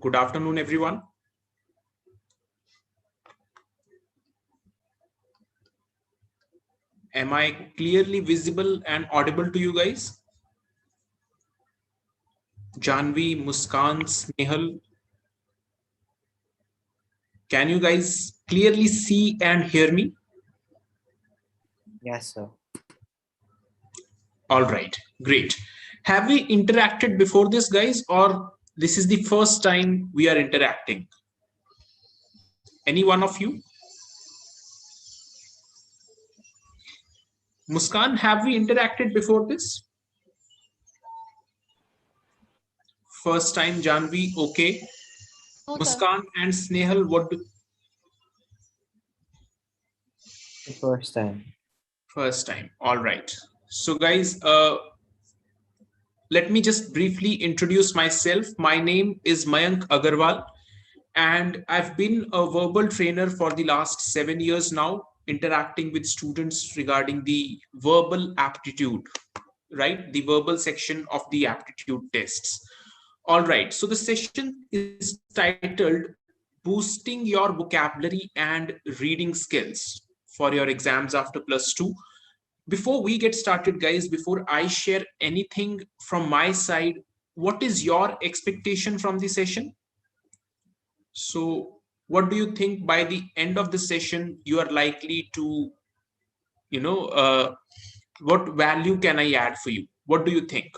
Good afternoon, everyone. Am I clearly visible and audible to you guys? Janvi, Muskan, Snehal, can you guys clearly see and hear me? Yes, sir. All right, great. Have we interacted before this, guys, or this is the first time we are interacting? Any one of you? Muskan, have we interacted before this? First time, Janvi, okay. No, sir. Muskan and Snehal, what do? The first time. First time, all right. So guys, let me just briefly introduce myself. My name is Mayank Agarwal, and I've been a verbal trainer for the last 7 years now, interacting with students regarding the verbal aptitude, right? The verbal section of the aptitude tests. All right, so the session is titled Boosting Your Vocabulary and Reading Skills for your exams after +2. Before we get started, guys, before I share anything from my side, what is your expectation from the session? So what do you think by the end of the session you are likely to, you know, what value can I add for you? What do you think?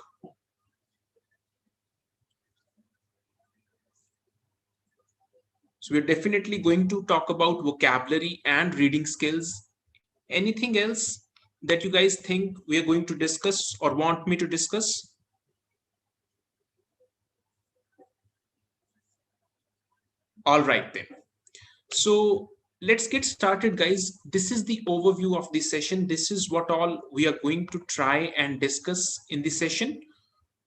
So we're definitely going to talk about vocabulary and reading skills. Anything else that you guys think we are going to discuss or want me to discuss? All right then. So let's get started, guys. This is the overview of the session. This is what all we are going to try and discuss in the session.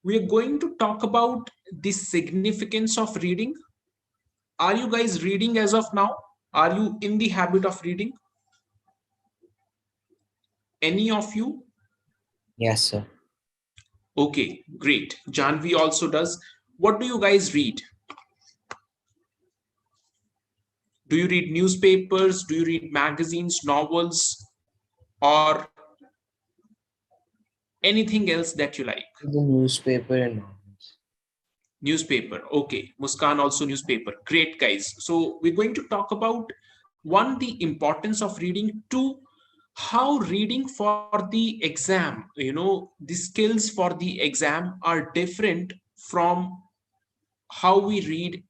We are going to talk about the significance of reading. Are you guys reading as of now? Are you in the habit of reading? Any of you? Yes, sir. Okay, great. Janvi also does. What do you guys read? Do you read newspapers? Do you read magazines, novels, or anything else that you like? The newspaper and novels. Newspaper. Okay. Muskan also newspaper. Great, guys. So we're going to talk about one, the importance of reading, two, how reading for the exam, the skills for the exam are different from how we read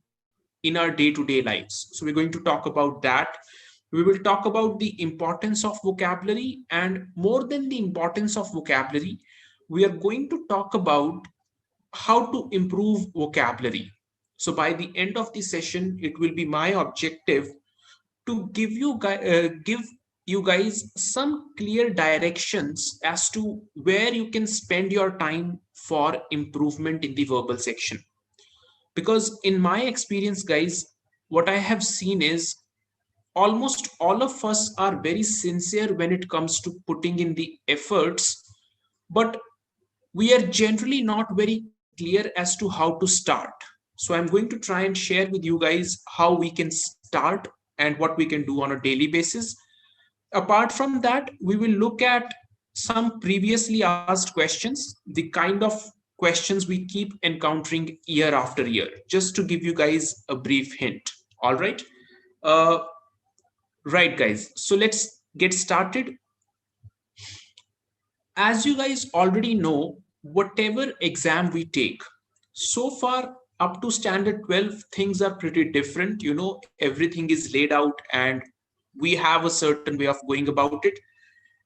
in our day-to-day lives. So we're going to talk about that. We will talk about the importance of vocabulary, and more than the importance of vocabulary, we are going to talk about how to improve vocabulary. So by the end of the session, it will be my objective to give you guys some clear directions as to where you can spend your time for improvement in the verbal section. Because in my experience, guys, what I have seen is almost all of us are very sincere when it comes to putting in the efforts, but we are generally not very clear as to how to start. So I'm going to try and share with you guys how we can start and what we can do on a daily basis. Apart from that, we will look at some previously asked questions, the kind of questions we keep encountering year after year, just to give you guys a brief hint. All right. Uh, right, guys. So let's get started. As you guys already know, whatever exam we take, so far up to standard 12, things are pretty different. Everything is laid out and we have a certain way of going about it.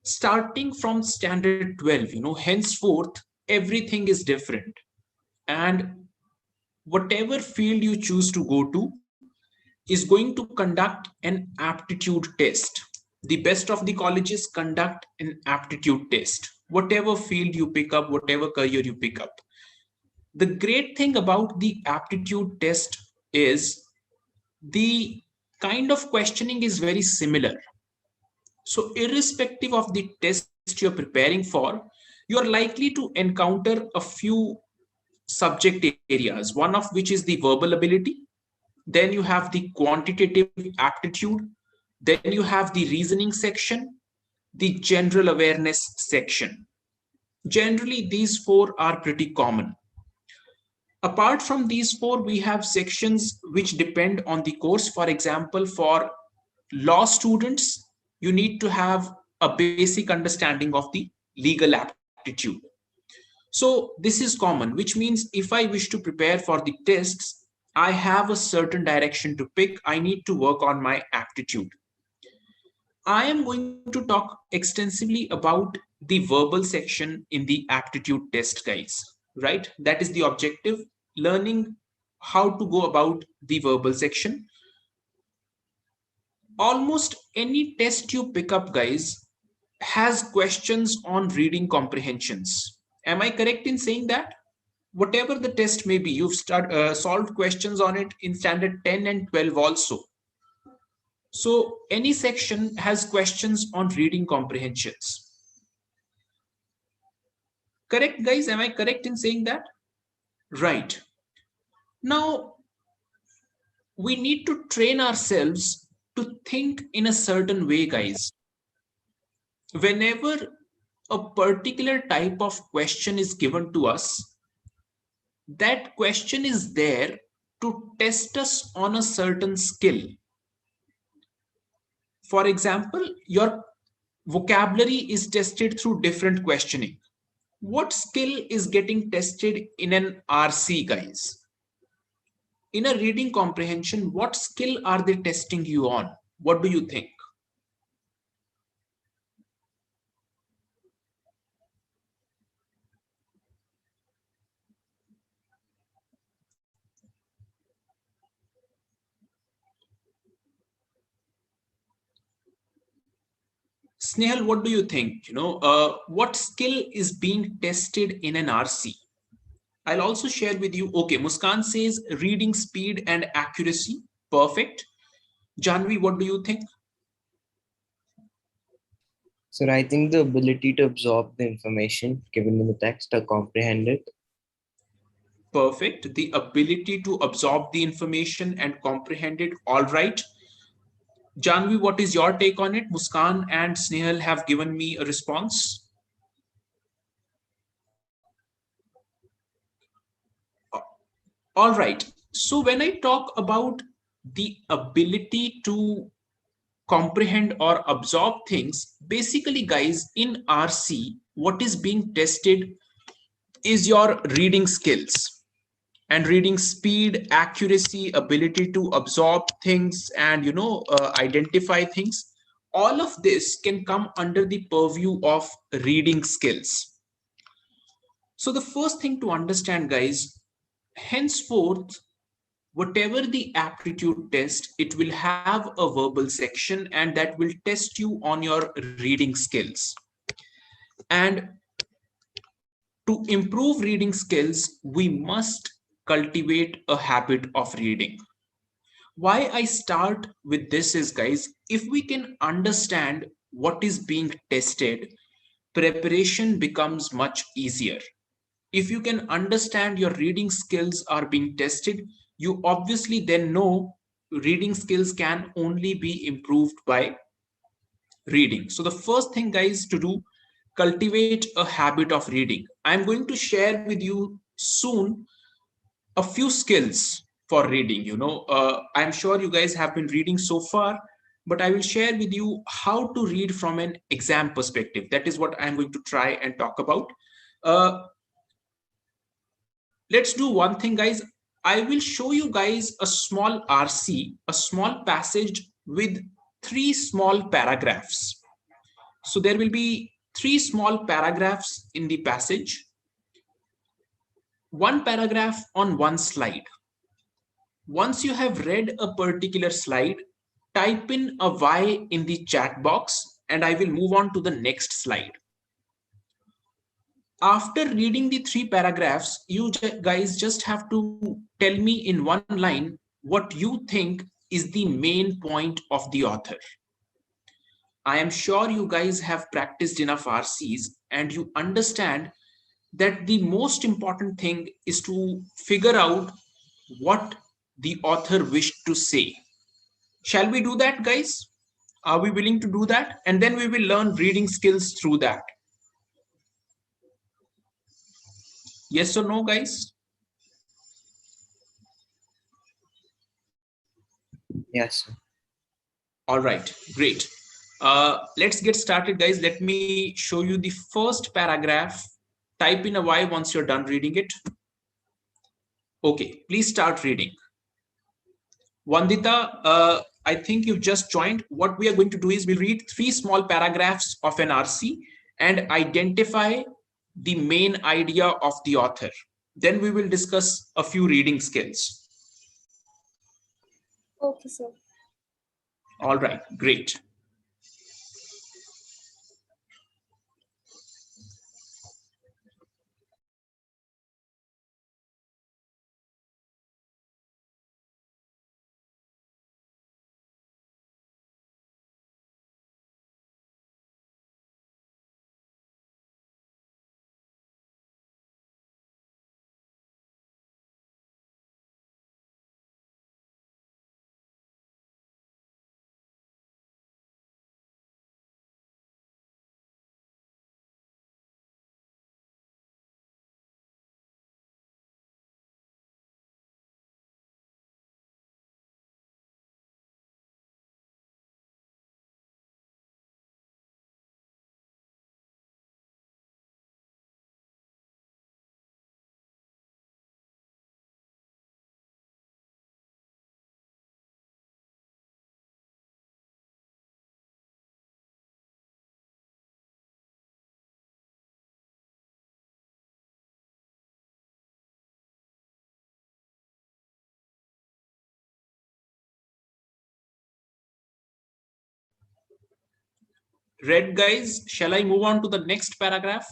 Starting from standard 12, henceforth, everything is different. And whatever field you choose to go to is going to conduct an aptitude test. The best of the colleges conduct an aptitude test, whatever field you pick up, whatever career you pick up. The great thing about the aptitude test is the kind of questioning is very similar. So irrespective of the test you're preparing for, you're likely to encounter a few subject areas, one of which is the verbal ability, then you have the quantitative aptitude, then you have the reasoning section, the general awareness section. Generally, these four are pretty common. Apart from these four, we have sections which depend on the course. For example, for law students, you need to have a basic understanding of the legal aptitude. So this is common, which means if I wish to prepare for the tests, I have a certain direction to pick. I need to work on my aptitude. I am going to talk extensively about the verbal section in the aptitude test, guys. Right? That is the objective, learning how to go about the verbal section. Almost any test you pick up, guys, has questions on reading comprehensions. Am I correct in saying that? Whatever the test may be, you've solved questions on it in standard 10 and 12 also. So any section has questions on reading comprehensions. Correct, guys? Am I correct in saying that? Right. Now, we need to train ourselves to think in a certain way, guys. Whenever a particular type of question is given to us, that question is there to test us on a certain skill. For example, your vocabulary is tested through different questioning. What skill is getting tested in an RC, guys? In a reading comprehension, what skill are they testing you on? What do you think? Snehal, what do you think? What skill is being tested in an RC? I'll also share with you. Okay, Muskan says reading speed and accuracy. Perfect. Janvi, what do you think? So I think the ability to absorb the information given in the text or comprehend it. Perfect. The ability to absorb the information and comprehend it. All right. Janvi, what is your take on it? Muskan and Snehal have given me a response. All right. So when I talk about the ability to comprehend or absorb things, basically, guys, in RC, what is being tested is your reading skills and reading speed, accuracy, ability to absorb things, and identify things. All of this can come under the purview of reading skills. So the first thing to understand, guys, henceforth, whatever the aptitude test, it will have a verbal section, and that will test you on your reading skills. And to improve reading skills, we must cultivate a habit of reading. Why I start with this is, guys, if we can understand what is being tested, preparation becomes much easier. If you can understand your reading skills are being tested, you obviously then know reading skills can only be improved by reading. So the first thing, guys, to do, cultivate a habit of reading. I'm going to share with you soon a few skills for reading. I'm sure you guys have been reading so far, but I will share with you how to read from an exam perspective. That is what I'm going to try and talk about. uh, let's do one thing, guys. I will show you guys a small RC, a small passage with three small paragraphs. So there will be three small paragraphs in the passage, one paragraph on one slide. Once you have read a particular slide, type in a Y in the chat box and I will move on to the next slide. After reading the three paragraphs, you guys just have to tell me in one line what you think is the main point of the author. I am sure you guys have practiced enough RCs and you understand that the most important thing is to figure out what the author wished to say. Shall we do that, guys? Are we willing to do that? And then we will learn reading skills through that. Yes or no, guys? Yes, sir. All right, great. Let's get started, guys. Let me show you the first paragraph. Type in a Y once you're done reading it. Okay, please start reading. Vandita, I think you've just joined. What we are going to do is we'll read three small paragraphs of an RC and identify the main idea of the author. Then we will discuss a few reading skills. Okay, sir. All right, great. Read, guys. Shall I move on to the next paragraph?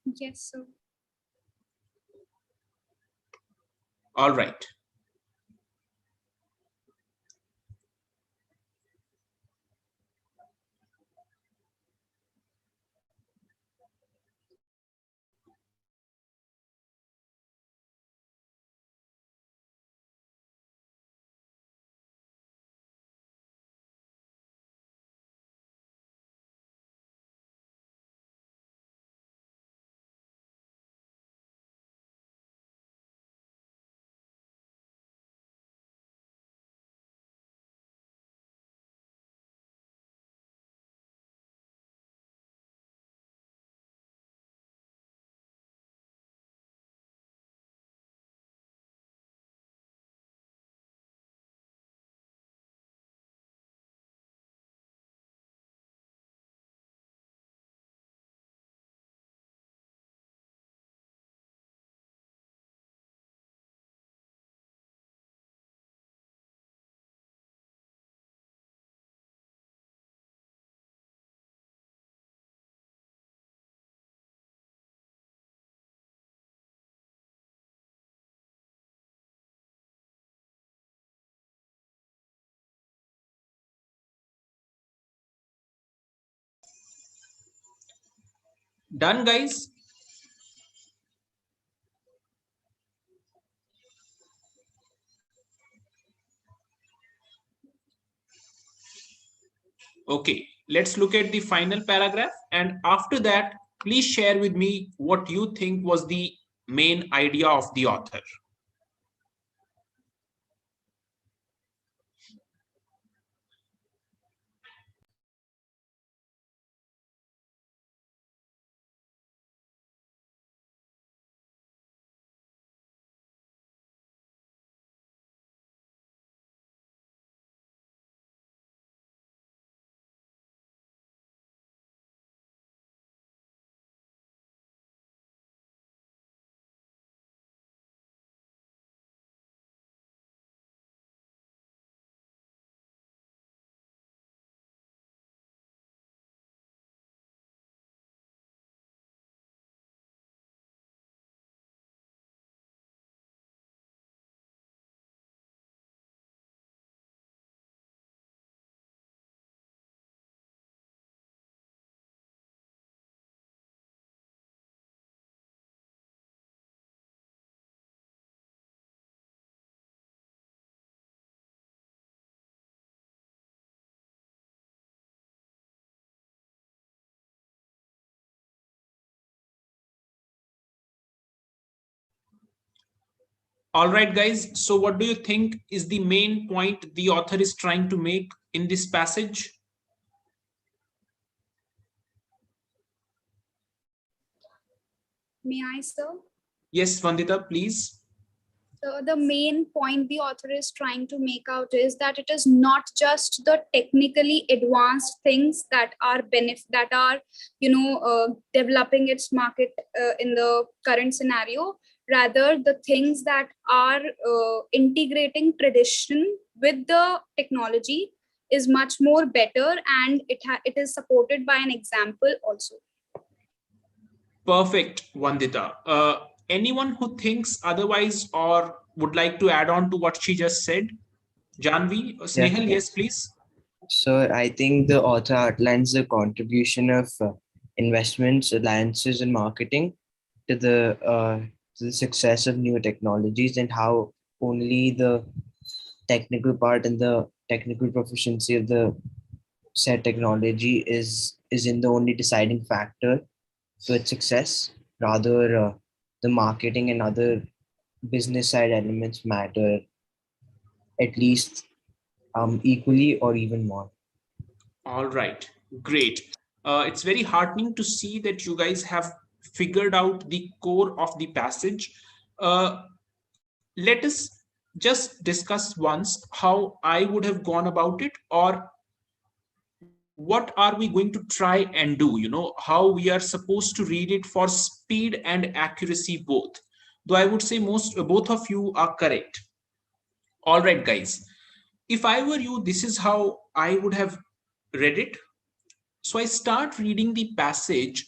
Yes, sir. All right. Done, guys? Okay, let's look at the final paragraph. And after that, please share with me what you think was the main idea of the author. All right, guys. So, what do you think is the main point the author is trying to make in this passage? May I, sir? Yes, Vandita, please. So the main point the author is trying to make out is that it is not just the technically advanced things that are developing its market in the current scenario. Rather, the things that are integrating tradition with the technology is much more better, and it is supported by an example also. Perfect, Vandita. Anyone who thinks otherwise or would like to add on to what she just said? Janvi, Yeah. Snehal, yes, please. So I think the author outlines the contribution of investments, alliances, and marketing to the success of new technologies, and how only the technical part and the technical proficiency of the said technology is in the only deciding factor to its success. Rather, the marketing and other business side elements matter at least equally or even more. All right, great. It's very heartening to see that you guys have figured out the core of the passage. Uh, Let us just discuss once how I would have gone about it, or what are we going to try and do, how we are supposed to read it for speed and accuracy both. Though I would say most both of you are correct. All right, guys. If I were you, this is how I would have read it. So I start reading the passage,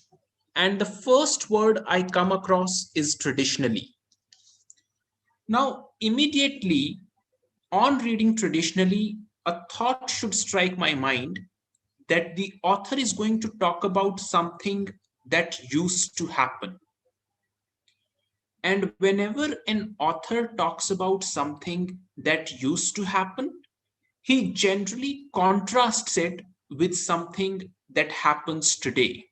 and the first word I come across is traditionally. Now, immediately on reading traditionally, a thought should strike my mind that the author is going to talk about something that used to happen. And whenever an author talks about something that used to happen, he generally contrasts it with something that happens today.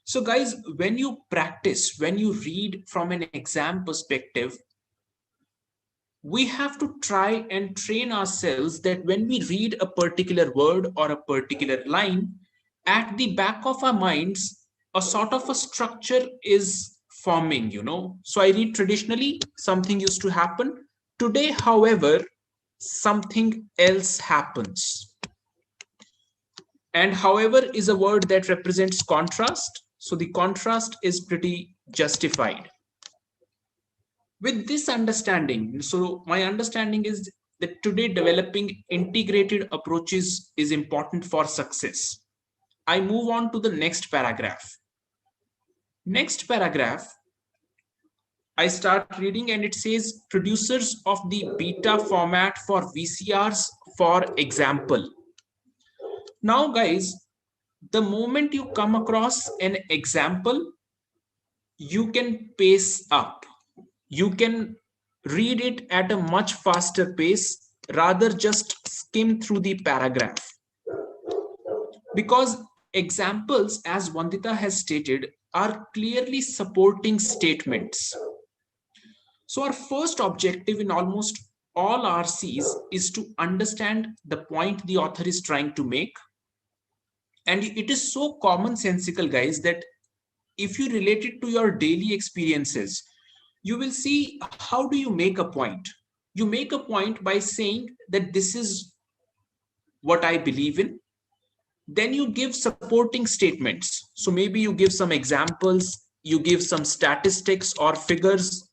So, guys, when you practice, when you read from an exam perspective, we have to try and train ourselves that when we read a particular word or a particular line, at the back of our minds, a sort of a structure is forming, So I read traditionally, something used to happen. Today, however, something else happens. And however is a word that represents contrast. So the contrast is pretty justified. With this understanding, so my understanding is that today developing integrated approaches is important for success. I move on to the next paragraph. Next paragraph, I start reading and it says producers of the beta format for VCRs, for example. Now, guys, the moment you come across an example, you can pace up. You can read it at a much faster pace, rather just skim through the paragraph. Because examples, as Vandita has stated, are clearly supporting statements. So, our first objective in almost all RCs is to understand the point the author is trying to make. And it is so commonsensical, guys, that if you relate it to your daily experiences, you will see how do you make a point. You make a point by saying that this is what I believe in. Then you give supporting statements. So maybe you give some examples, you give some statistics or figures,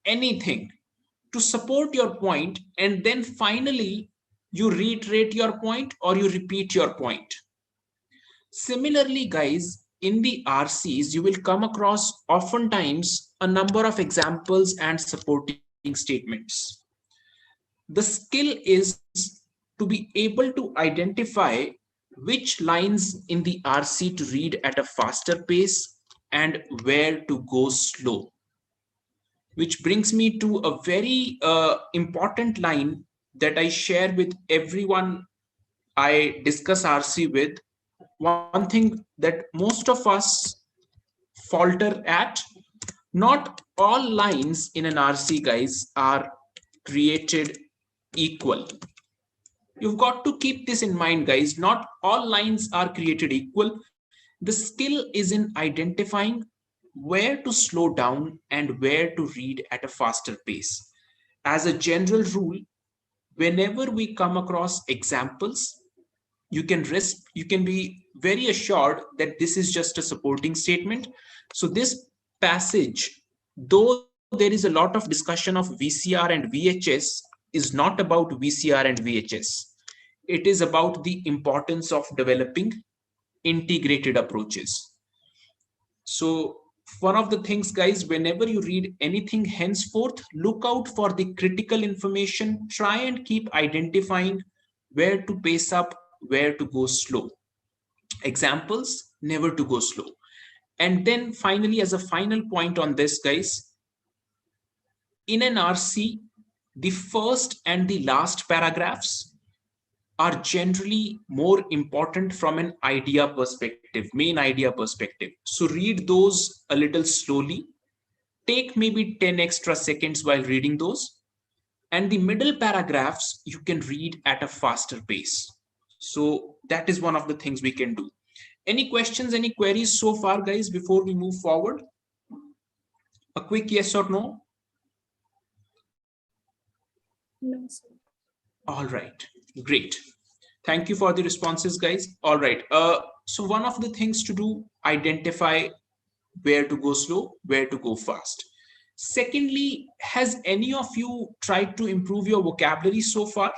anything to support your point. And then finally, you reiterate your point or you repeat your point. Similarly, guys, in the RCs, you will come across oftentimes a number of examples and supporting statements. The skill is to be able to identify which lines in the RC to read at a faster pace and where to go slow. Which brings me to a very important line that I share with everyone I discuss RC with. One thing that most of us falter at, Not all lines in an RC, guys, are created equal. You've got to keep this in mind, guys. Not all lines are created equal. The skill is in identifying where to slow down and where to read at a faster pace. As a general rule, whenever we come across examples, you can be very assured that this is just a supporting statement. So this passage, though there is a lot of discussion of VCR and VHS, is not about VCR and VHS. It is about the importance of developing integrated approaches. So one of the things, guys, whenever you read anything henceforth, look out for the critical information. Try and keep identifying where to pace up, where to go slow. Examples, never to go slow. And then finally, as a final point on this, guys, in an RC, the first and the last paragraphs are generally more important from an idea perspective, main idea perspective. So read those a little slowly. Take maybe 10 extra seconds while reading those. And the middle paragraphs you can read at a faster pace. So that is one of the things we can do. Any questions, any queries so far, guys, before we move forward? A quick yes or no? No, sir. All right, great. Thank you for the responses, guys. All right. So one of the things to do, identify where to go slow, where to go fast. Secondly, has any of you tried to improve your vocabulary so far?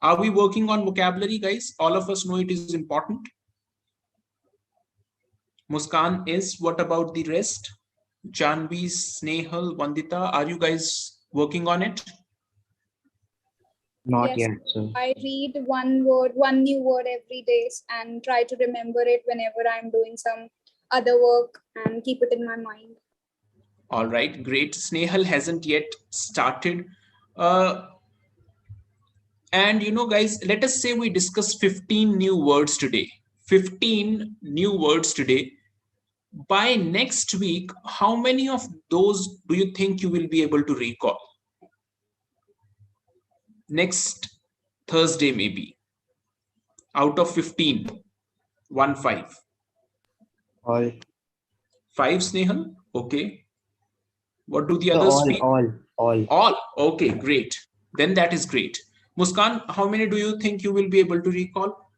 Are we working on vocabulary, guys? All of us know it is important. Muskan is. What about the rest? Janvi, Snehal, Vandita, are you guys working on it? Not Yes, yet, sir. I read one word, one new word every day and try to remember it whenever I'm doing some other work and keep it in my mind. All right, great. Snehal hasn't yet started. Uh, and you know, guys, let us say we discuss 15 new words today. 15 new words today. By next week, how many of those do you think you will be able to recall? Next Thursday, maybe. Out of 15, 1 5. All. 5, Snehal? Okay. What do the So others speak? all. All. Okay, great. Then that is great. Muskan, how many do you think you will be able to recall?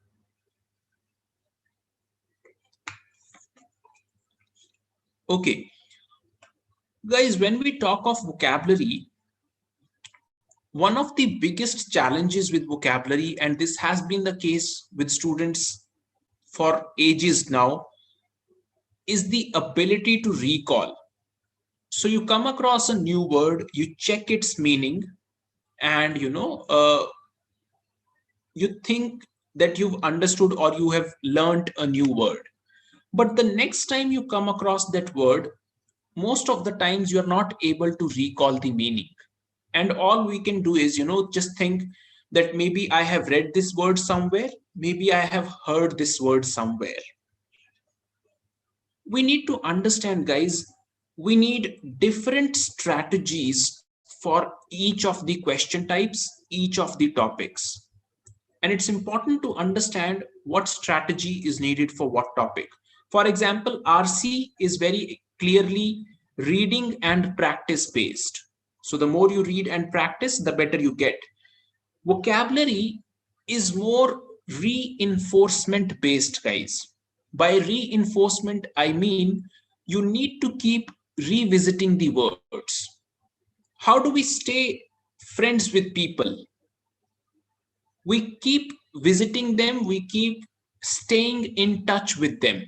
Okay. Guys, when we talk of vocabulary, one of the biggest challenges with vocabulary, and this has been the case with students for ages now, is the ability to recall. So you come across a new word, you check its meaning, and you think that you've understood or you have learned a new word. But the next time you come across that word, most of the times you are not able to recall the meaning. And all we can do is, just think that maybe I have read this word somewhere, maybe I have heard this word somewhere. We need to understand, guys, we need different strategies for each of the question types, each of the topics. And it's important to understand what strategy is needed for what topic. For example, RC is very clearly reading and practice based. So the more you read and practice, the better you get. Vocabulary is more reinforcement based, guys. By reinforcement, I mean you need to keep revisiting the words. How do we stay friends with people? We keep visiting them, we keep staying in touch with them.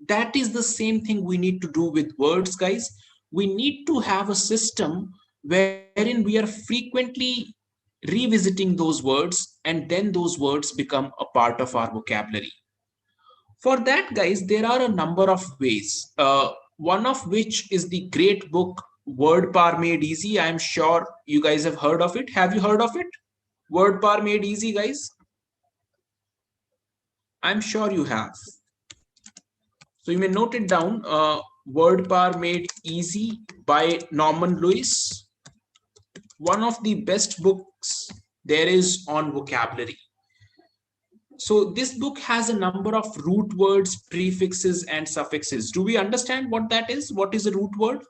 That is the same thing we need to do with words, guys. We need to have a system wherein we are frequently revisiting those words, and then those words become a part of our vocabulary. For that, guys, there are a number of ways. One of which is the great book Word Power Made Easy. I'm sure you guys have heard of it. Have you heard of it? Word Power Made Easy, guys? I'm sure you have. So you may note it down. Word Power Made Easy by Norman Lewis. One of the best books there is on vocabulary. So this book has a number of root words, prefixes, and suffixes. Do we understand what that is? What is a root word?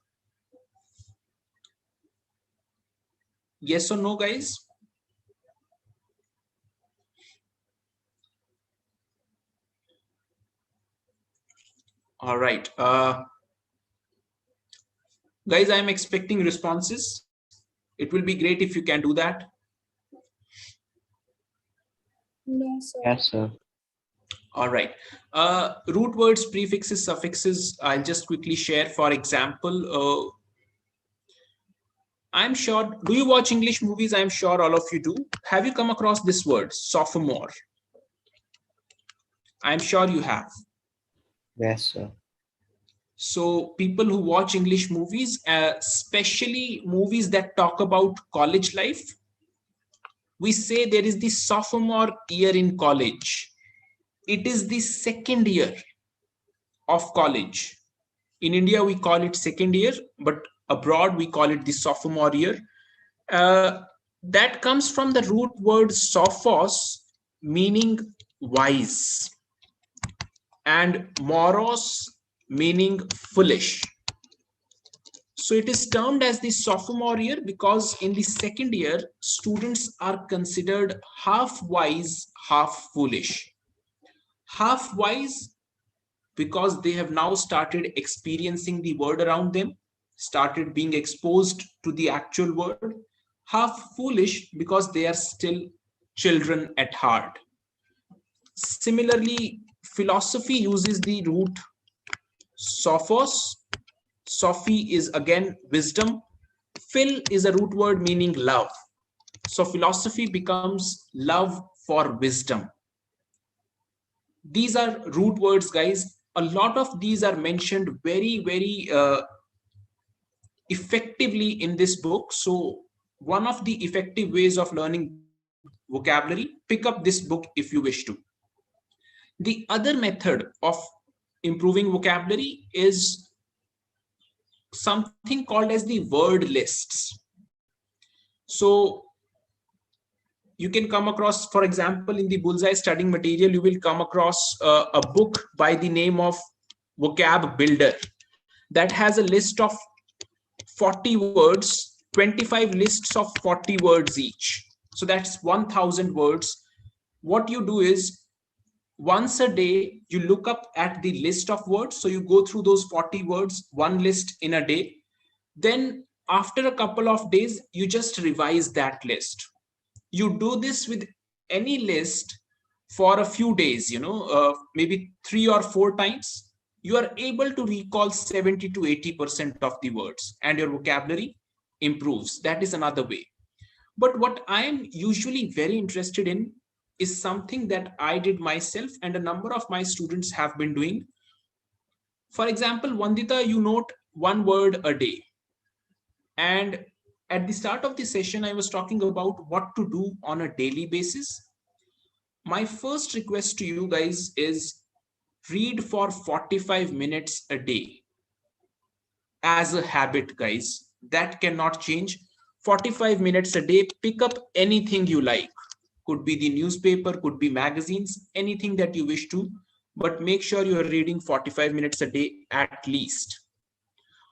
Yes or no, guys? All right. Guys, I'm expecting responses. It will be great if you can do that. No, sir. Yes, sir. All right. Root words, prefixes, suffixes, I'll just quickly share. For example, I'm sure, do you watch English movies? I'm sure all of you do. Have you come across this word, sophomore? I'm sure you have. Yes, sir. So people who watch English movies, especially movies that talk about college life, we say there is the sophomore year in college. It is the second year of college. In India, we call it second year, but abroad, we call it the sophomore year. Uh, that comes from the root word sophos, meaning wise, and moros, meaning foolish. So it is termed as the sophomore year because in the second year, students are considered half wise, half foolish. Half wise because they have now started experiencing the world around them, started being exposed to the actual world. Half foolish because they are still children at heart. Similarly, philosophy uses the root sophos. Sophi is again wisdom. Phil is a root word meaning love. So philosophy becomes love for wisdom. These are root words, guys. A lot of these are mentioned very effectively in this book. So one of the effective ways of learning vocabulary, pick up this book if you wish to. The other method of improving vocabulary is something called as the word lists. So you can come across, for example, in the Bullseye studying material, you will come across a book by the name of Vocab Builder that has a list of 40 words, 25 lists of 40 words each. So that's 1000 words. What you do is once a day, you look up at the list of words. So you go through those 40 words, one list in a day. Then after a couple of days, you just revise that list. You do this with any list for a few days, maybe 3 or 4 times. You are able to recall 70 to 80% of the words and your vocabulary improves. That is another way. But what I am usually very interested in is something that I did myself and a number of my students have been doing. For example, Vandita, you note one word a day. And at the start of the session, I was talking about what to do on a daily basis. My first request to you guys is read for 45 minutes a day as a habit, guys. That cannot change. 45 minutes a day, pick up anything you like. Could be the newspaper, could be magazines, anything that you wish to, but make sure you are reading 45 minutes a day at least.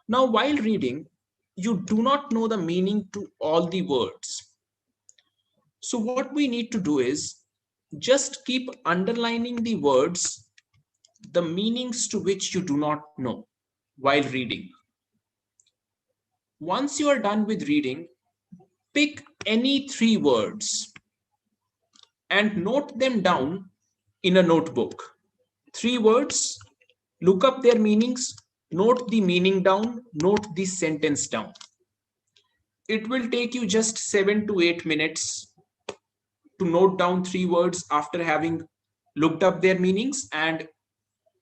Now, while reading, you do not know the meaning to all the words. So what we need to do is just keep underlining the words, the meanings to which you do not know while reading. Once you are done with reading, pick any 3 words and note them down in a notebook. 3 words, look up their meanings, note the meaning down, note the sentence down. It will take you just 7 to 8 minutes to note down 3 words after having looked up their meanings and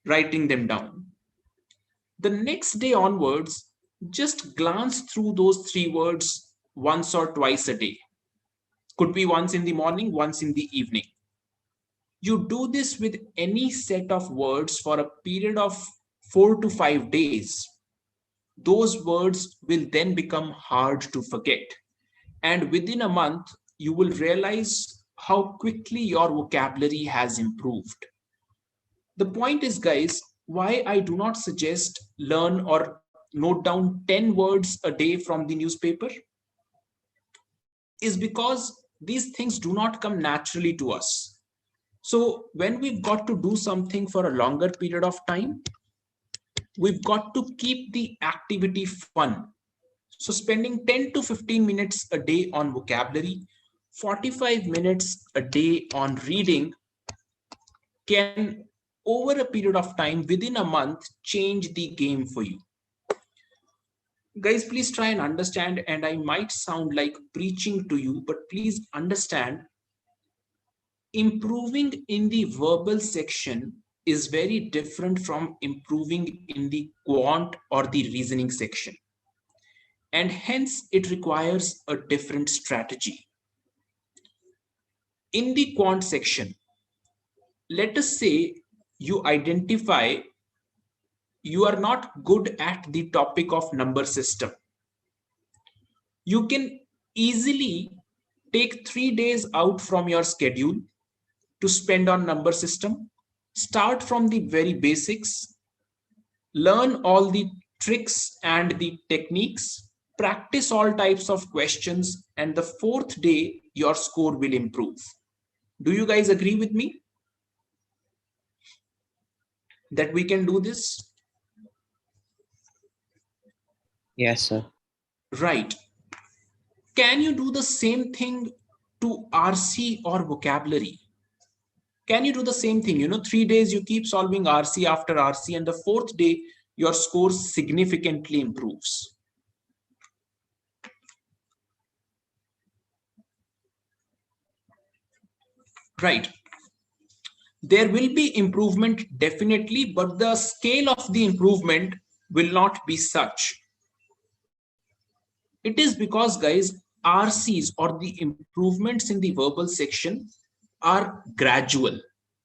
writing them down. The next day onwards, just glance through those 3 words once or twice a day. Could be once in the morning, once in the evening. You do this with any set of words for a period of 4 to 5 days, those words will then become hard to forget. And within a month, you will realize how quickly your vocabulary has improved. The point is, guys, why I do not suggest learn or note down 10 words a day from the newspaper is because these things do not come naturally to us. So when we've got to do something for a longer period of time, we've got to keep the activity fun. So spending 10 to 15 minutes a day on vocabulary, 45 minutes a day on reading can, over a period of time, within a month, change the game for you. Guys, please try and understand, and I might sound like preaching to you, but please understand, improving in the verbal section is very different from improving in the quant or the reasoning section. And hence, it requires a different strategy. In the quant section, let us say you identify you are not good at the topic of number system. You can easily take 3 days out from your schedule to spend on number system. Start from the very basics, learn all the tricks and the techniques, practice all types of questions, and the fourth day, your score will improve. Do you guys agree with me that we can do this? Yes, sir. Right. Can you do the same thing to RC or vocabulary? Can you do the same thing? 3 days you keep solving RC after RC, and the fourth day your score significantly improves. Right. There will be improvement definitely, but the scale of the improvement will not be such. It is because, guys, RCs or the improvements in the verbal section are gradual.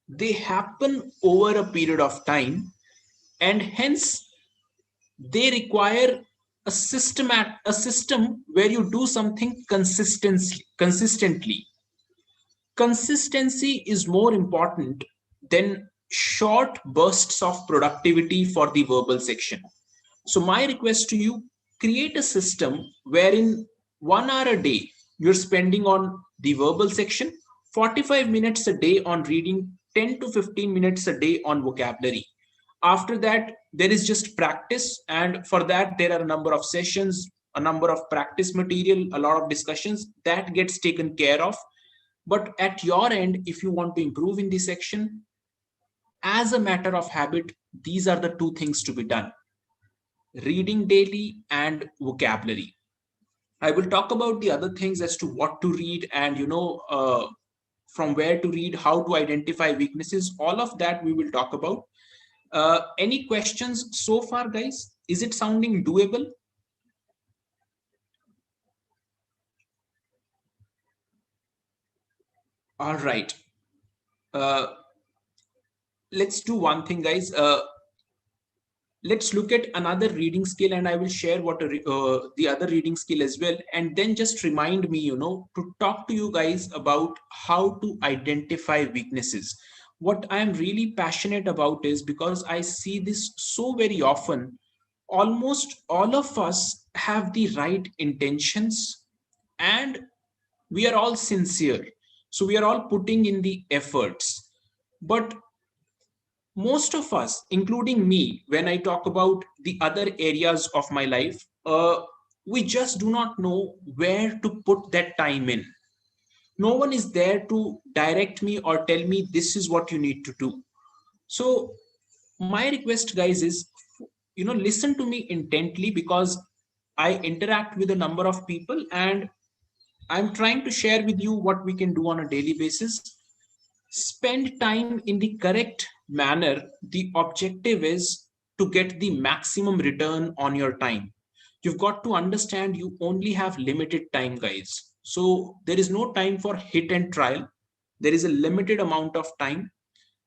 They happen over a period of time, and hence they require a system where you do something consistently. Consistency is more important than short bursts of productivity for the verbal section. So my request to you, create a system wherein 1 hour a day you're spending on the verbal section, 45 minutes a day on reading, 10 to 15 minutes a day on vocabulary. After that, there is just practice, and for that there are a number of sessions, a number of practice material, a lot of discussions that gets taken care of. But at your end, if you want to improve in this section, as a matter of habit, these are the two things to be done: reading daily and vocabulary. I will talk about the other things as to what to read and, from where to read, how to identify weaknesses. All of that we will talk about. Any questions so far, guys? Is it sounding doable? All right. Uh, let's do one thing, guys. Let's look at another reading skill, and I will share what the other reading skill as well. And then just remind me, to talk to you guys about how to identify weaknesses. What I am really passionate about is, because I see this so very often, almost all of us have the right intentions, and we are all sincere. So we are all putting in the efforts. But most of us, including me, when I talk about the other areas of my life, we just do not know where to put that time in. No one is there to direct me or tell me this is what you need to do. So my request, guys, is, listen to me intently, because I interact with a number of people, and I'm trying to share with you what we can do on a daily basis. Spend time in the correct manner. The objective is to get the maximum return on your time. You've got to understand you only have limited time, guys. So there is no time for hit and trial. There is a limited amount of time.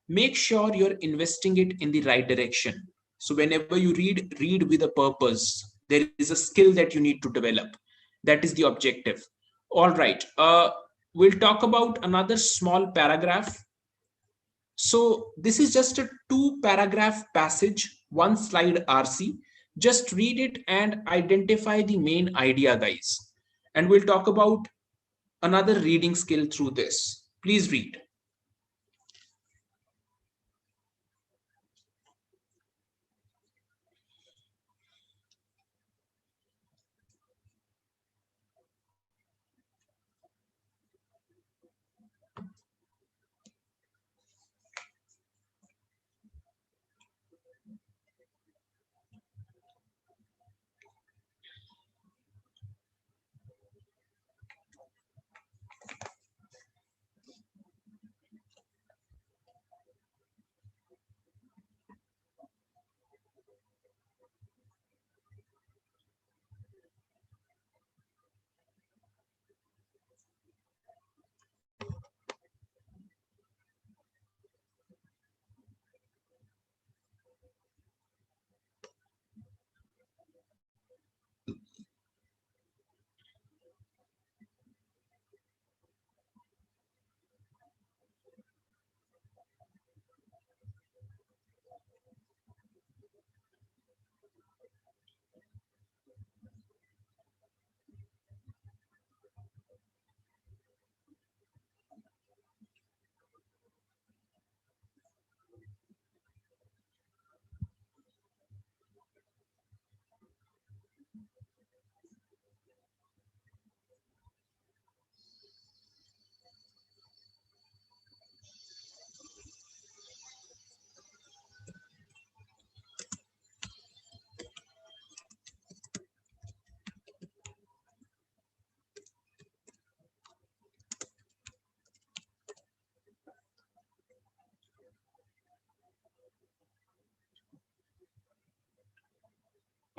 Make sure you're investing it in the right direction. So whenever you read with a purpose. There is a skill that you need to develop. That is the objective. All right. We'll talk about another small paragraph. So this is just a 2 paragraph passage, 1 slide RC. Just read it and identify the main idea, guys. And we'll talk about another reading skill through this. Please read.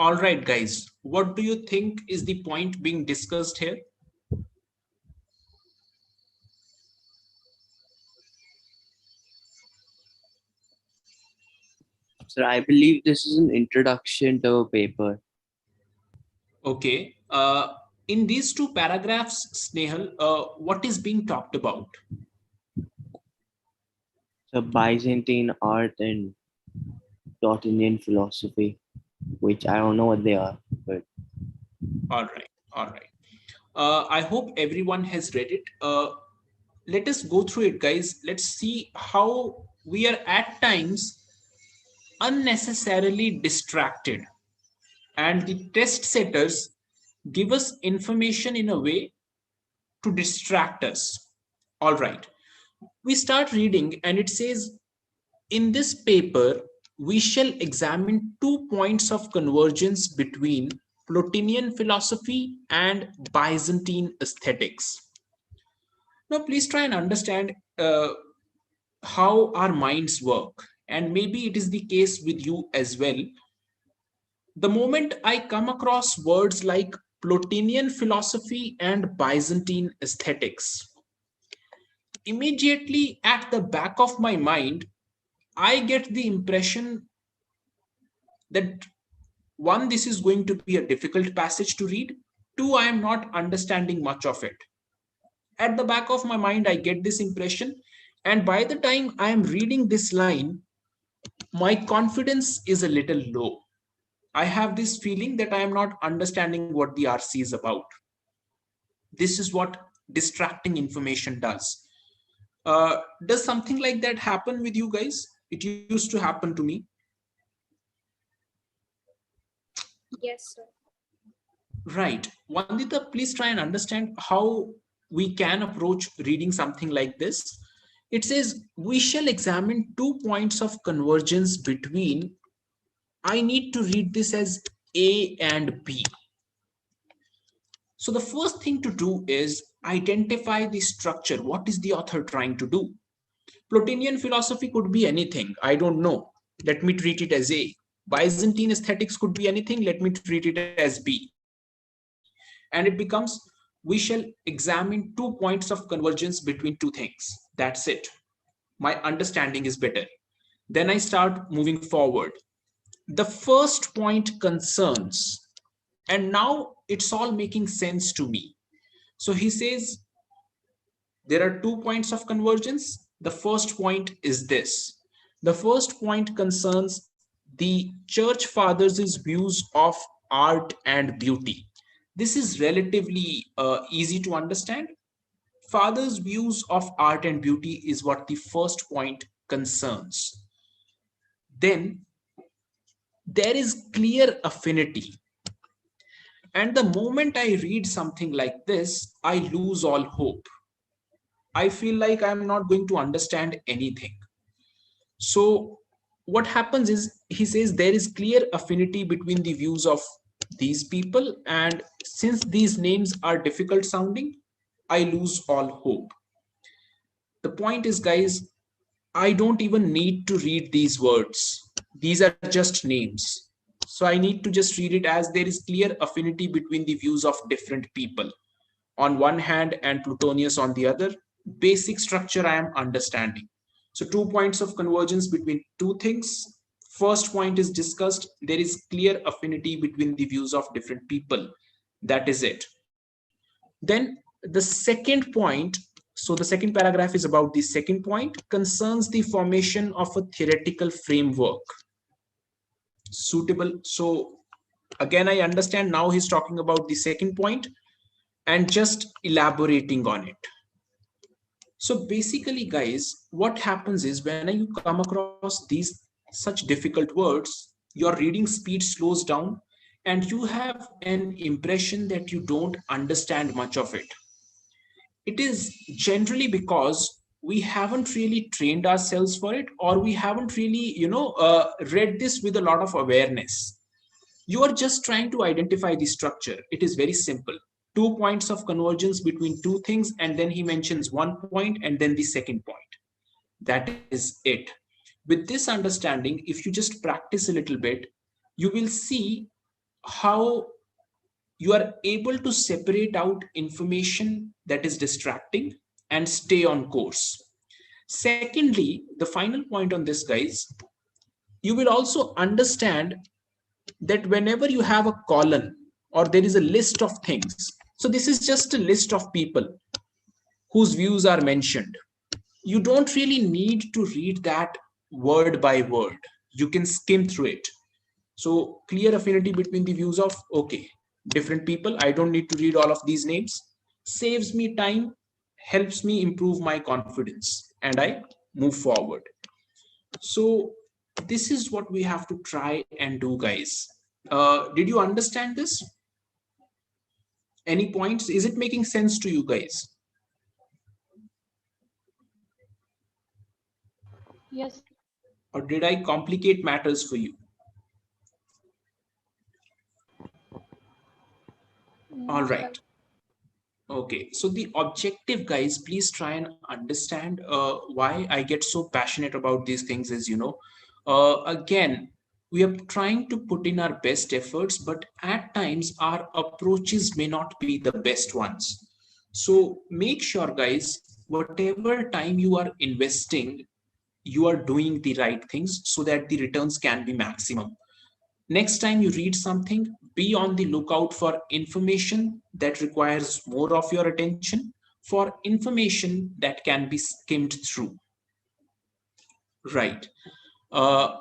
All right, guys. What do you think is the point being discussed here? So I believe this is an introduction to a paper. Okay. In these 2 paragraphs, Snehal, what is being talked about? So Byzantine art and Platonian philosophy, which I don't know what they are, but All right. All right. I hope everyone has read it. Let us go through it, guys. Let's see how we are at times unnecessarily distracted, and the test setters give us information in a way to distract us. All right. We start reading, and it says, in this paper, we shall examine 2 points of convergence between Plotinian philosophy and Byzantine aesthetics. Now, please try and understand how our minds work, and maybe it is the case with you as well. The moment I come across words like Plotinian philosophy and Byzantine aesthetics, immediately at the back of my mind, I get the impression that one, this is going to be a difficult passage to read. Two, I am not understanding much of it. At the back of my mind, I get this impression. And by the time I am reading this line, my confidence is a little low. I have this feeling that I am not understanding what the RC is about. This is what distracting information does. Does something like that happen with you guys? It used to happen to me. Yes, sir. Right. Vandita, please try and understand how we can approach reading something like this. It says, we shall examine 2 points of convergence between, I need to read this as A and B. So the first thing to do is identify the structure. What is the author trying to do? Plotinian philosophy could be anything. I don't know. Let me treat it as A. Byzantine aesthetics could be anything. Let me treat it as B. And it becomes, we shall examine 2 points of convergence between 2 things. That's it. My understanding is better. Then I start moving forward. The first point concerns, and now it's all making sense to me. So he says there are 2 points of convergence. The first point is this. The first point concerns the church fathers' views of art and beauty. This is relatively easy to understand. Fathers' views of art and beauty is what the first point concerns. Then there is clear affinity. And the moment I read something like this, I lose all hope. I feel like I'm not going to understand anything. So, what happens is he says there is clear affinity between the views of these people, and since these names are difficult sounding, I lose all hope. The point is, guys, I don't even need to read these words. These are just names. So I need to just read it as there is clear affinity between the views of different people on one hand and Plutonius on the other. Basic structure I am understanding. So 2 points of convergence between two things. First point is discussed. There is clear affinity between the views of different people. That is it. Then the second point, so the second paragraph is about the second point, concerns the formation of a theoretical framework suitable. So again, I understand now he's talking about the second point and just elaborating on it. So basically, guys, what happens is when you come across these such difficult words, your reading speed slows down and you have an impression that you don't understand much of it. It is generally because we haven't really trained ourselves for it, or we haven't really, read this with a lot of awareness. You are just trying to identify the structure. It is very simple. 2 points of convergence between two things, and then he mentions one point and then the second point. That is it. With this understanding, if you just practice a little bit, you will see how you are able to separate out information that is distracting and stay on course. Secondly, the final point on this, guys, you will also understand that whenever you have a column or there is a list of things, so this is just a list of people whose views are mentioned. You don't really need to read that word by word. You can skim through it. So clear affinity between the views of, okay, different people. I don't need to read all of these names. Saves me time, helps me improve my confidence, and I move forward. So this is what we have to try and do, guys. Did you understand this? Any points? Is it making sense to you guys? Yes. Or did I complicate matters for you? All No, right. Okay, so the objective, guys, please try and understand why I get so passionate about these things is, again, we are trying to put in our best efforts, but at times our approaches may not be the best ones. So make sure, guys, whatever time you are investing, you are doing the right things so that the returns can be maximum. Next time you read something, be on the lookout for information that requires more of your attention, for information that can be skimmed through. Right. Uh,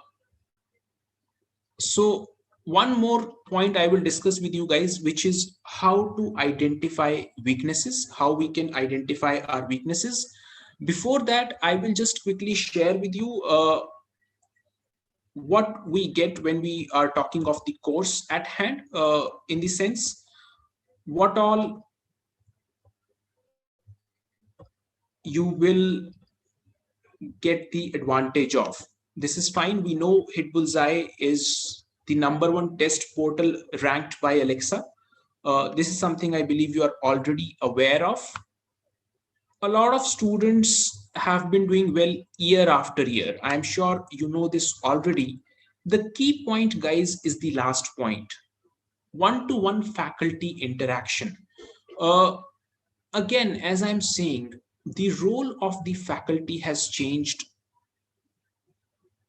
so, one more point I will discuss with you guys, which is how to identify weaknesses, how we can identify our weaknesses. Before that, I will just quickly share with you what we get when we are talking of the course at hand, in the sense what all you will get the advantage of. This is fine. We know Hit Bullseye is the #1 test portal ranked by Alexa. This is something I believe you are already aware of. A lot of students have been doing well year after year. I'm sure you know this already. The key point, guys, is the last point: one-to-one faculty interaction. Uh, Again, as I'm saying, the role of the faculty has changed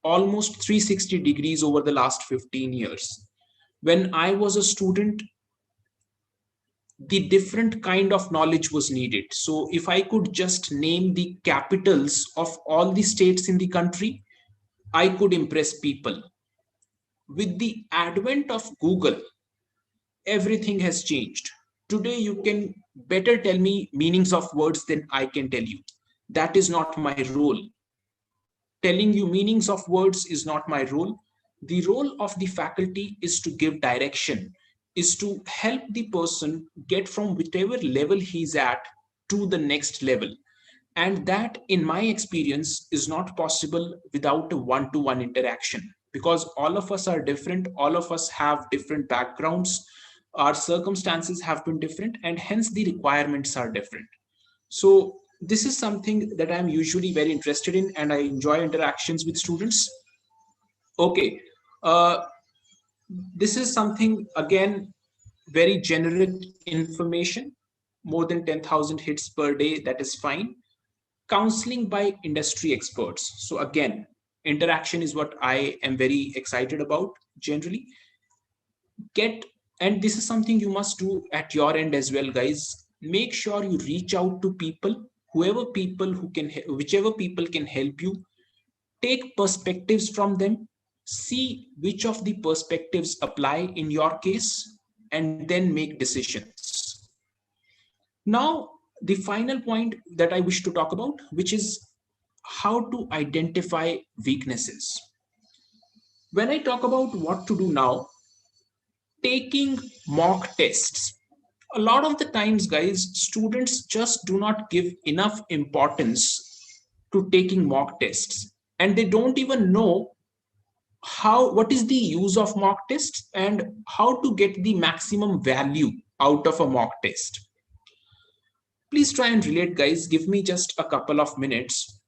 almost 360 degrees over the last 15 years. When I was a student, the different kind of knowledge was needed. So if I could just name the capitals of all the states in the country, I could impress people. With the advent of Google, everything has changed. Today, you can better tell me meanings of words than I can tell you. That is not my role. Telling you meanings of words is not my role. The role of the faculty is to give direction, is to help the person get from whatever level he's at to the next level. And that, in my experience, is not possible without a one to one interaction, because all of us are different, all of us have different backgrounds, our circumstances have been different, and hence the requirements are different. So this is something that I'm usually very interested in, and I enjoy interactions with students. Okay, uh, this is something again very generic information, more than 10,000 hits per day, that is fine. Counseling by industry experts. So again, interaction is what I am very excited about generally. Get, and this is something you must do at your end as well, guys. Make sure you reach out to people, whoever people who can, whichever people can help you. Take perspectives from them, see which of the perspectives apply in your case, and then make decisions. Now, the final point that I wish to talk about, which is how to identify weaknesses. When I talk about what to do now, taking mock tests. A lot of the times, guys, students just do not give enough importance to taking mock tests, and they don't even know what is the use of mock tests and how to get the maximum value out of a mock test. Please try and relate, guys. Give me just a couple of minutes.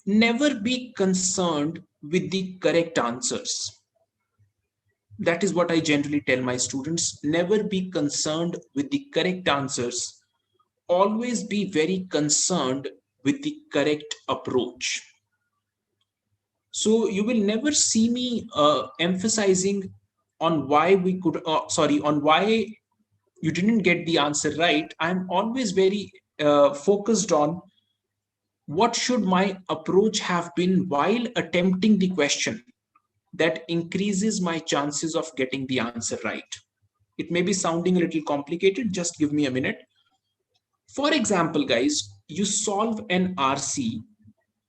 Never be concerned with the correct answers. That is what I generally tell my students. Never be concerned with the correct answers. Always be very concerned with the correct approach. So you will never see me emphasizing on why we could, on why you didn't get the answer right. I'm always very focused on what should my approach have been while attempting the question that increases my chances of getting the answer right. It may be sounding a little complicated, just give me a minute. For example, guys, you solve an RC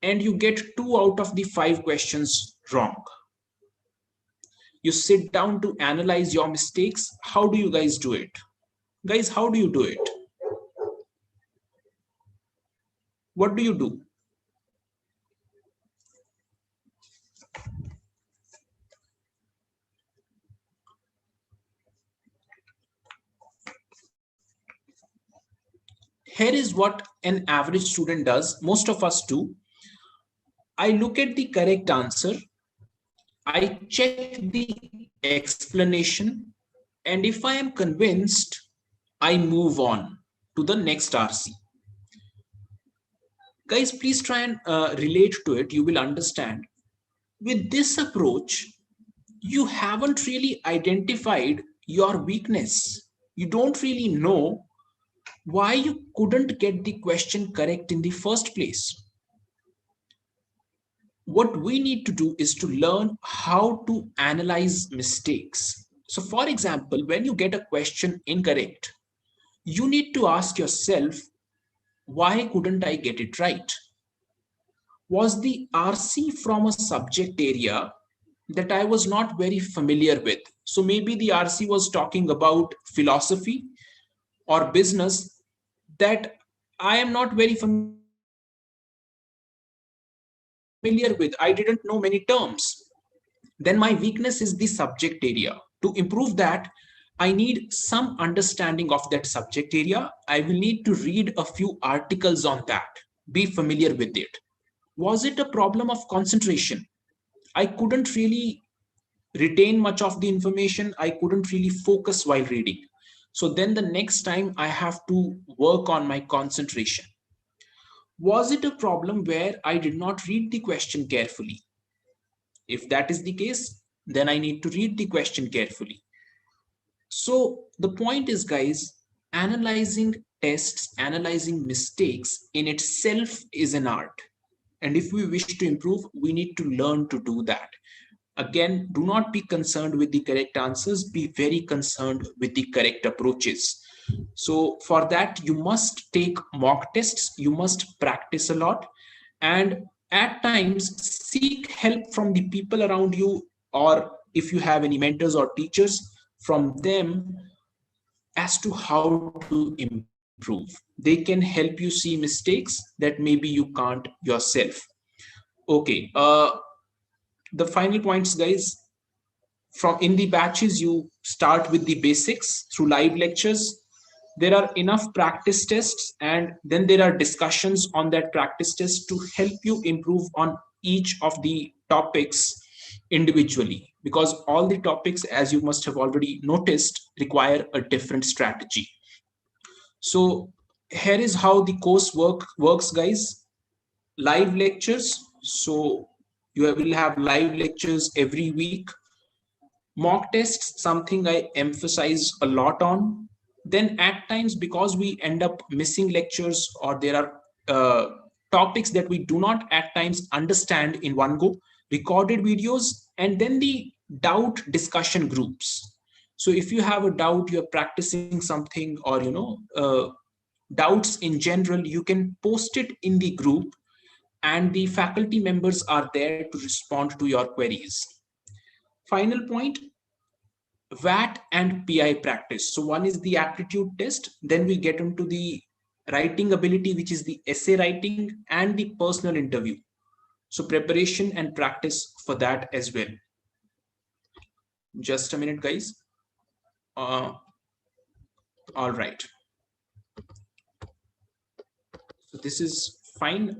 and you get 2 out of the 5 questions wrong. You sit down to analyze your mistakes. How do you guys do it? Guys, how do you do it? What do you do? Here is what an average student does, most of us do. I look at the correct answer, I check the explanation, and if I am convinced, I move on to the next RC. Guys, please try and relate to it. You will understand. With this approach, you haven't really identified your weakness. You don't really know why you couldn't get the question correct in the first place. What we need to do is to learn how to analyze mistakes. So, for example, when you get a question incorrect, you need to ask yourself, why couldn't I get it right? Was the RC from a subject area that I was not very familiar with? So maybe the RC was talking about philosophy or business that I am not very familiar with. I didn't know many terms. Then my weakness is the subject area. To improve that, I need some understanding of that subject area. I will need to read a few articles on that, be familiar with it. Was it a problem of concentration? I couldn't really retain much of the information. I couldn't really focus while reading. So then the next time I have to work on my concentration. Was it a problem where I did not read the question carefully? If that is the case, then I need to read the question carefully. So the point is, guys, analyzing tests, analyzing mistakes in itself is an art. And if we wish to improve, we need to learn to do that. Again, do not be concerned with the correct answers, be very concerned with the correct approaches. So, for that, you must take mock tests, you must practice a lot, and at times seek help from the people around you, or if you have any mentors or teachers, from them as to how to improve. They can help you see mistakes that maybe you can't yourself. Okay, the final points, guys. From in the batches, you start with the basics through live lectures. There are enough practice tests, and then there are discussions on that practice test to help you improve on each of the topics individually, because all the topics, as you must have already noticed, require a different strategy. So here is how the course works, guys. Live lectures. So you will have live lectures every week. Mock tests, something I emphasize a lot on. Then at times, because we end up missing lectures, or there are topics that we do not at times understand in one go, recorded videos, and then the doubt discussion groups. So if you have a doubt, you're practicing something, or doubts in general, you can post it in the group, and the faculty members are there to respond to your queries. Final point, VAT and PI practice. So one is the aptitude test, then we get into the writing ability, which is the essay writing and the personal interview. So preparation and practice for that as well. Just a minute, guys. All right. So this is fine.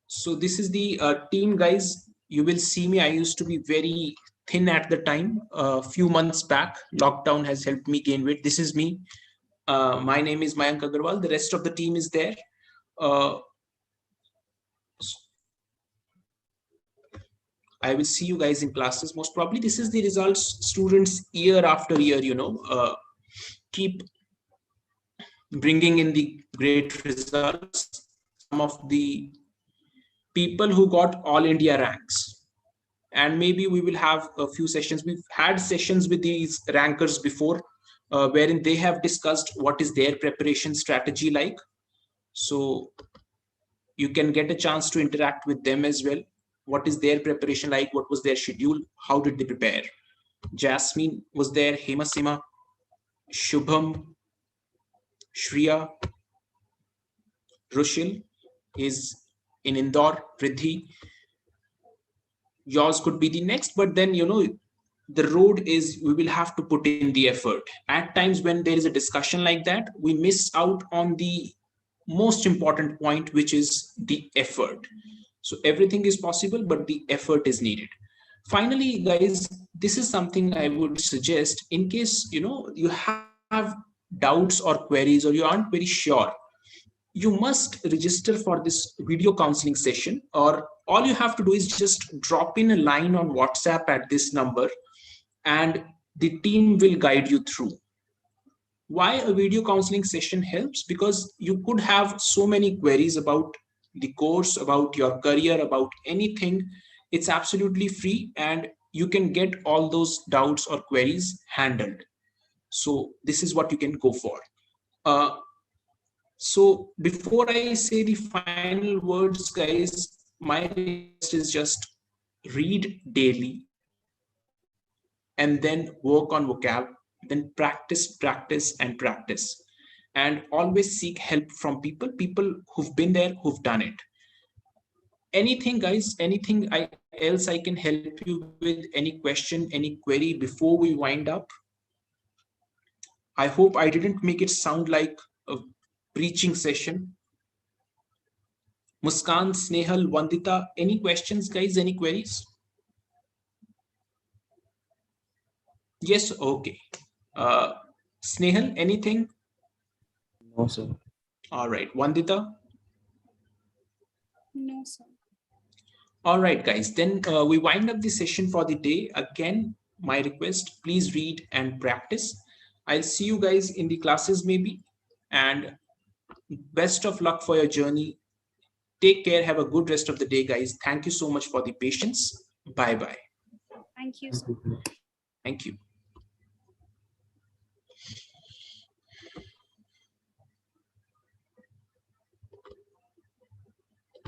So this is the team, guys. You will see me. I used to be very thin at the time. A few months back, lockdown has helped me gain weight. This is me. My name is Mayank Agarwal. The rest of the team is there. Uh, I will see you guys in classes. Most probably, this is the results students year after year, keep bringing in the great results. Some of the people who got all India ranks. And maybe we will have a few sessions. We've had sessions with these rankers before, wherein they have discussed what is their preparation strategy like. So you can get a chance to interact with them as well. What is their preparation like? What was their schedule? How did they prepare? Jasmine was there, Hema Sima, Shubham, Shriya, Rushil is in Indore, Riddhi. Yours could be the next, but then, the road is we will have to put in the effort. At times when there is a discussion like that, we miss out on the most important point, which is the effort. So everything is possible, but the effort is needed. Finally, guys, this is something I would suggest in case you have doubts or queries, or you aren't very sure. You must register for this video counseling session, or all you have to do is just drop in a line on WhatsApp at this number, and the team will guide you through. Why a video counseling session helps? Because you could have so many queries about the course, about your career, about anything. It's absolutely free, and you can get all those doubts or queries handled. So this is what you can go for. uh, so before I say the final words, guys, my request is just read daily, and then work on vocab, then practice and practice, and always seek help from people who've been there, who've done it. Anything, guys, anything else I can help you with? Any question, any query before we wind up? I hope I didn't make it sound like a preaching session. Muskan, Snehal, Vandita, any questions, guys? Any queries? Yes, okay. Uh, Snehal, anything? No, sir. All right, Vandita. No, sir. All right, guys. Then we wind up the session for the day. Again, my request: please read and practice. I'll see you guys in the classes maybe, and best of luck for your journey. Take care. Have a good rest of the day, guys. Thank you so much for the patience. Bye bye. Thank you, sir. Thank you.